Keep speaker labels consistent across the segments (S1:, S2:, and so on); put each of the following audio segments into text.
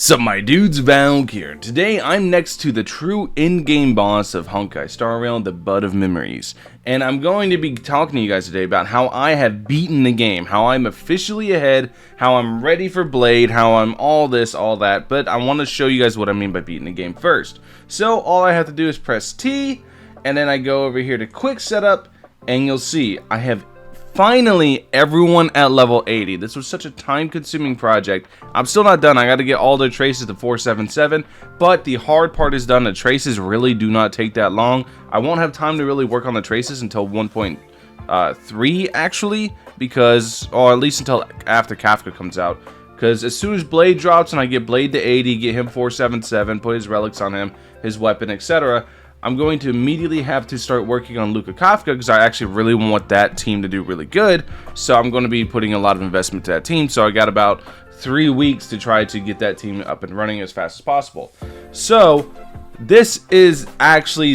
S1: Sup my dudes, Valkyrja. Today I'm next to the true in-game boss of Honkai Star Rail, the Bud of Memories. And I'm going to be talking to you guys today about how I have beaten the game, how I'm officially ahead, how I'm ready for Blade, how I'm all this, all that. But I want to show you guys what I mean by beating the game first. So all I have to do is press T, and then I go over here to Quick Setup, and you'll see I have finally everyone at level 80. This was such a time-consuming project. I'm still not done. I got to get all the traces to 477, but the hard part is done. The traces really do not take that long. I won't have time to really work on the traces until 1.3 actually, because, or at least until after Kafka comes out. Because as soon as Blade drops and I get Blade to 80, get him 477, put his relics on him, his weapon, etc., I'm going to immediately have to start working on Luca Kafka because I actually really want that team to do really good. So I'm going to be putting a lot of investment to that team. So I got about 3 weeks to try to get that team up and running as fast as possible. So this is actually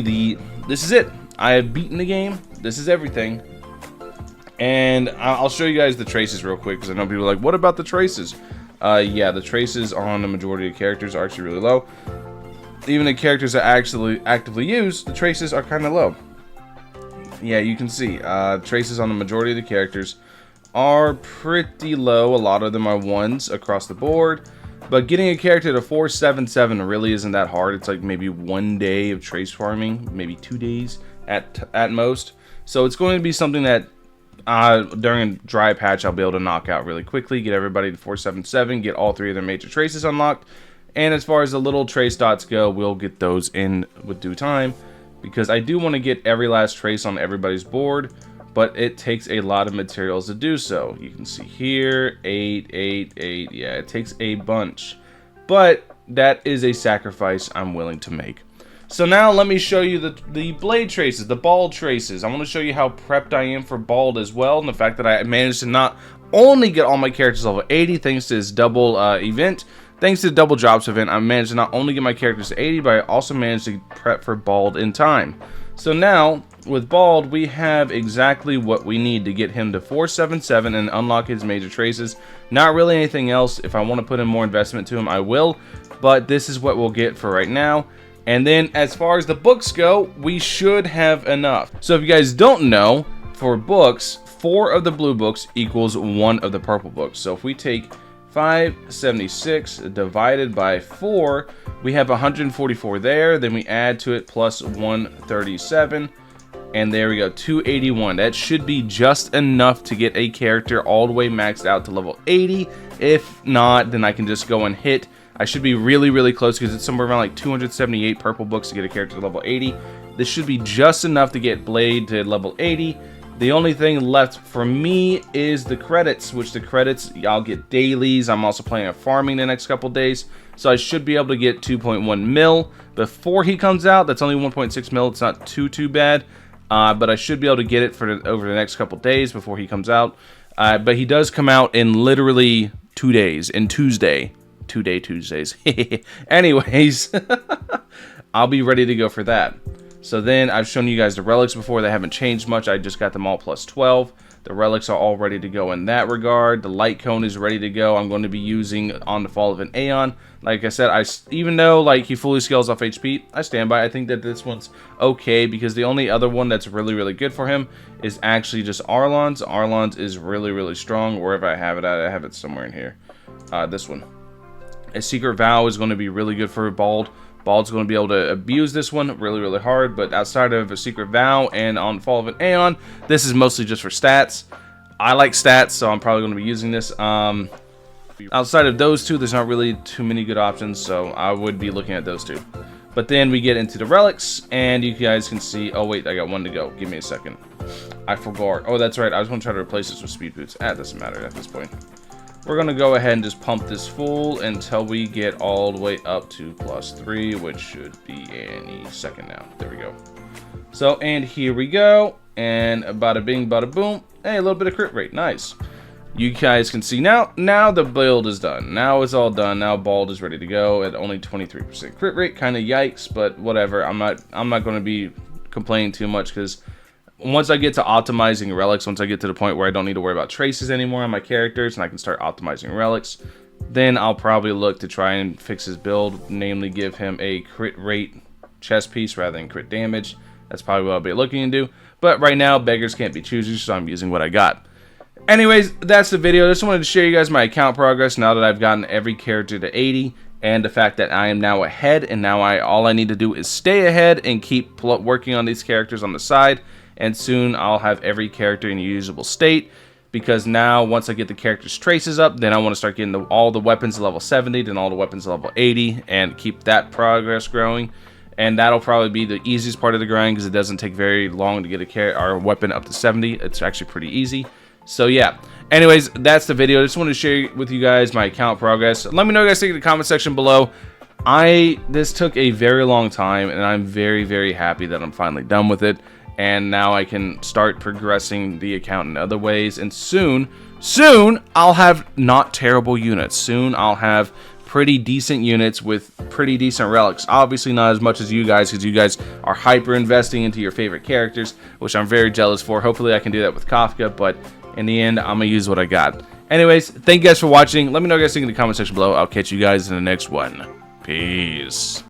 S1: this is it. I have beaten the game. This is everything. And I'll show you guys the traces real quick because I know people are like, what about the traces? Yeah, the traces on the majority of characters are actually really low. Even the characters that actually actively use, the traces are kind of low. Yeah, you can see traces on the majority of the characters are pretty low. A lot of them are ones across the board. But getting a character to 477 really isn't that hard. It's like maybe 1 day of trace farming, maybe 2 days at most. So it's going to be something that during a dry patch I'll be able to knock out really quickly, get everybody to 477, get all 3 of their major traces unlocked. And as far as the little trace dots go, we'll get those in with due time, because I do want to get every last trace on everybody's board, but it takes a lot of materials to do so. You can see here, 8, 8, 8, yeah, it takes a bunch, but that is a sacrifice I'm willing to make. So now let me show you the blade traces, the bald traces. I want to show you how prepped I am for bald as well, and the fact that I managed to not only get all my characters level 80 thanks to this double event. Thanks to the double drops event, I managed to not only get my characters to 80, but I also managed to prep for Bald in time. So now, with Bald, we have exactly what we need to get him to 477 and unlock his major traces. Not really anything else. If I want to put in more investment to him, I will. But this is what we'll get for right now. And then, as far as the books go, we should have enough. So if you guys don't know, for books, 4 of the blue books equals 1 of the purple books. So if we take 576 divided by 4, we have 144 there. Then we add to it plus 137, and there we go, 281. That should be just enough to get a character all the way maxed out to level 80. If not, then I can just go and hit. I should be really close because it's somewhere around like 278 purple books to get a character to level 80. This should be just enough to get Blade to level 80. The only thing left for me is the credits, which the credits, I'll get dailies. I'm also planning on farming the next couple days, so I should be able to get 2.1 mil before he comes out. That's only 1.6 mil. It's not too bad, but I should be able to get it for over the next couple days before he comes out. But he does come out in literally 2 days, in Tuesday. 2-day Tuesdays. Anyways, I'll be ready to go for that. So then I've shown you guys the relics before. They haven't changed much. I just got them all plus 12. The relics are all ready to go in that regard. The light cone is ready to go. I'm going to be using on the fall of an Aeon. Like I said, even though like he fully scales off HP, I stand by. I think that this one's okay because the only other one that's really good for him is actually just Arlon's. Arlon's is really strong. Wherever I have it at, I have it somewhere in here. This one. A Secret Vow is going to be really good for Bald. Bald's going to be able to abuse this one really hard, but outside of a Secret Vow and on Fall of an Aeon, this is mostly just for stats. I like stats, so I'm probably going to be using this. Outside of those two, there's not really too many good options, so I would be looking at those two. But then we get into the relics, and you guys can see, oh wait, I got one to go. Give me a second. I forgot. Oh, that's right. I was going to try to replace this with speed boots. It doesn't matter at this point. We're going to go ahead and just pump this full until we get all the way up to plus 3, which should be any second now. There we go. So, and here we go. And bada bing, bada boom. Hey, a little bit of crit rate. Nice. You guys can see now the build is done. Now it's all done. Now Bald is ready to go at only 23% crit rate. Kind of yikes, but whatever. I'm not going to be complaining too much because once I get to optimizing relics, once I get to the point where I don't need to worry about traces anymore on my characters and I can start optimizing relics, then I'll probably look to try and fix his build, namely give him a crit rate chest piece rather than crit damage. That's probably what I'll be looking to do. But right now, beggars can't be choosers, so I'm using what I got. Anyways, that's the video. I just wanted to show you guys my account progress now that I've gotten every character to 80, and the fact that I am now ahead, and now all I need to do is stay ahead and keep working on these characters on the side, and soon I'll have every character in a usable state, because now once I get the character's traces up, then I want to start getting all the weapons to level 70, then all the weapons to level 80, and keep that progress growing. And that'll probably be the easiest part of the grind, because it doesn't take very long to get a weapon up to 70. It's actually pretty easy. So yeah, anyways, that's the video. I just wanted to share with you guys my account progress. Let me know what you guys think in the comment section below. This took a very long time, and I'm very, very happy that I'm finally done with it. And now I can start progressing the account in other ways. And soon I'll have not terrible units. Soon I'll have pretty decent units with pretty decent relics. Obviously not as much as you guys, because you guys are hyper investing into your favorite characters, which I'm very jealous for. Hopefully I can do that with Kafka, but in the end, I'm gonna use what I got. Anyways, thank you guys for watching. Let me know what you guys think in the comment section below. I'll catch you guys in the next one. Peace.